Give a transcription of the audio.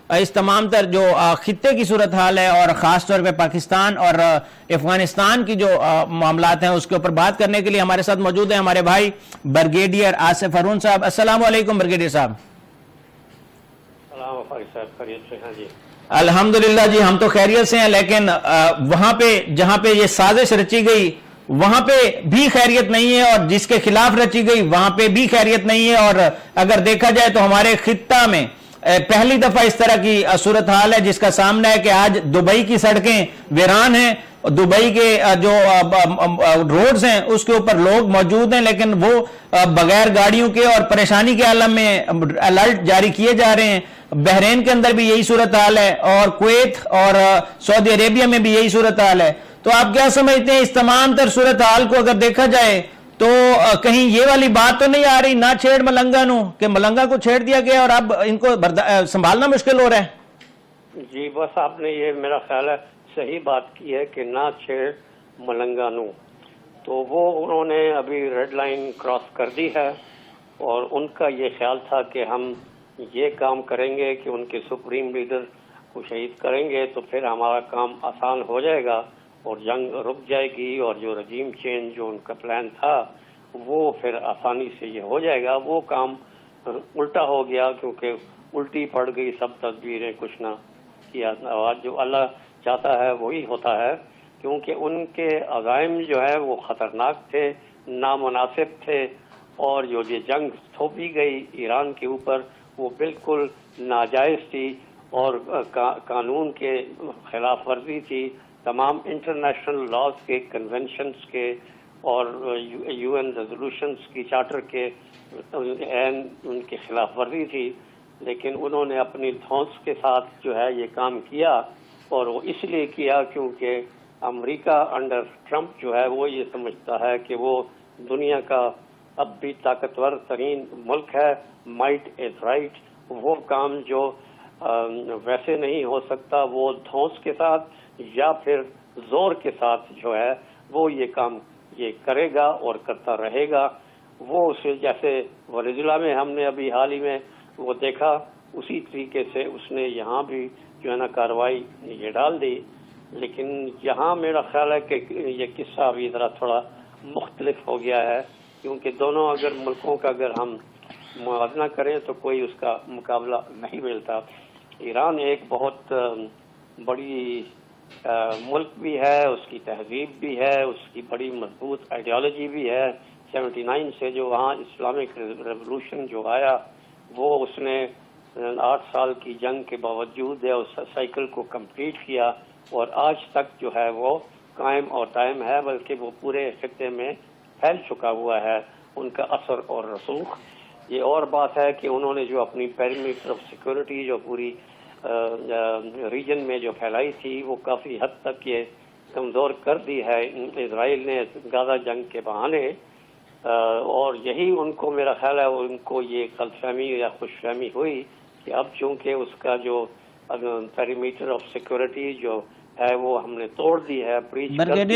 اس تمام تر جو خطے کی صورتحال ہے اور خاص طور پہ پاکستان اور افغانستان کی جو معاملات ہیں اس کے اوپر بات کرنے کے لیے ہمارے ساتھ موجود ہیں ہمارے بھائی بریگیڈیئر آصف ہارون صاحب۔ السلام علیکم بریگیڈیئر صاحب۔ السلام علیکم، خیریت سے ہیں جی؟ الحمدللہ جی، ہم تو خیریت سے ہیں، لیکن وہاں پہ جہاں پہ یہ سازش رچی گئی وہاں پہ بھی خیریت نہیں ہے، اور جس کے خلاف رچی گئی وہاں پہ بھی خیریت نہیں ہے۔ اور اگر دیکھا جائے تو ہمارے خطہ میں پہلی دفعہ اس طرح کی صورتحال ہے جس کا سامنا ہے کہ آج دبئی کی سڑکیں ویران ہیں، دبئی کے جو روڈز ہیں اس کے اوپر لوگ موجود ہیں، لیکن وہ بغیر گاڑیوں کے اور پریشانی کے عالم میں الرٹ جاری کیے جا رہے ہیں۔ بحرین کے اندر بھی یہی صورتحال ہے، اور کویت اور سعودی عربیہ میں بھی یہی صورتحال ہے۔ تو آپ کیا سمجھتے ہیں اس تمام تر صورتحال کو اگر دیکھا جائے تو کہیں یہ والی بات تو نہیں آ رہی نہ چھیڑ ملنگا نو، کہ ملنگا کو چھیڑ دیا گیا اور اب ان کو سنبھالنا مشکل ہو رہا ہے؟ جی بس آپ نے یہ میرا خیال ہے صحیح بات کی ہے کہ نہ چھیڑ ملنگا نو، تو وہ انہوں نے ابھی ریڈ لائن کراس کر دی ہے، اور ان کا یہ خیال تھا کہ ہم یہ کام کریں گے کہ ان کے سپریم لیڈر کو شہید کریں گے تو پھر ہمارا کام آسان ہو جائے گا اور جنگ رک جائے گی، اور جو رجیم چینج جو ان کا پلان تھا وہ پھر آسانی سے یہ ہو جائے گا۔ وہ کام الٹا ہو گیا کیونکہ الٹی پڑ گئی سب تدبیریں، کچھ نہ کیا۔ آج جو اللہ چاہتا ہے وہی ہوتا ہے، کیونکہ ان کے عزائم جو ہے وہ خطرناک تھے، نامناسب تھے، اور جو یہ جنگ تھوپی گئی ایران کے اوپر وہ بالکل ناجائز تھی اور قانون کے خلاف ورزی تھی، تمام انٹرنیشنل لاز کے، کنونشنز کے اور یو این ریزولوشنز کی چارٹر کے ان کی خلاف ورزی تھی، لیکن انہوں نے اپنی دھونس کے ساتھ جو ہے یہ کام کیا، اور وہ اس لیے کیا کیونکہ امریکہ انڈر ٹرمپ جو ہے وہ یہ سمجھتا ہے کہ وہ دنیا کا اب بھی طاقتور ترین ملک ہے، مائٹ از رائٹ۔ وہ کام جو ویسے نہیں ہو سکتا وہ دھونس کے ساتھ یا پھر زور کے ساتھ جو ہے وہ یہ کام یہ کرے گا اور کرتا رہے گا۔ وہ اسے جیسے ونیزویلا میں ہم نے ابھی حال ہی میں وہ دیکھا، اسی طریقے سے اس نے یہاں بھی جو ہے نا کارروائی یہ ڈال دی، لیکن یہاں میرا خیال ہے کہ یہ قصہ ابھی ذرا تھوڑا مختلف ہو گیا ہے، کیونکہ دونوں اگر ملکوں کا اگر ہم موازنہ کریں تو کوئی اس کا مقابلہ نہیں ملتا۔ ایران ایک بہت بڑی ملک بھی ہے، اس کی تہذیب بھی ہے، اس کی بڑی مضبوط آئیڈیالوجی بھی ہے۔ 79 سے جو وہاں اسلامک ریولوشن جو آیا وہ اس نے 8 سال کی جنگ کے باوجود اس سائیکل کو کمپلیٹ کیا، اور آج تک جو ہے وہ قائم اور دائم ہے، بلکہ وہ پورے خطے میں پھیل چکا ہوا ہے ان کا اثر اور رسوخ۔ یہ اور بات ہے کہ انہوں نے جو اپنی پیریمیٹر آف سیکورٹی جو پوری ریجن میں جو پھیلائی تھی وہ کافی حد تک یہ کمزور کر دی ہے اسرائیل نے غزہ جنگ کے بہانے، اور یہی ان کو میرا خیال ہے ان کو یہ غلط فہمی یا خوش فہمی ہوئی کہ اب چونکہ اس کا جو پیریمیٹر آف سیکورٹی جو ہے وہ ہم نے توڑ دی ہے، بریچ کر دی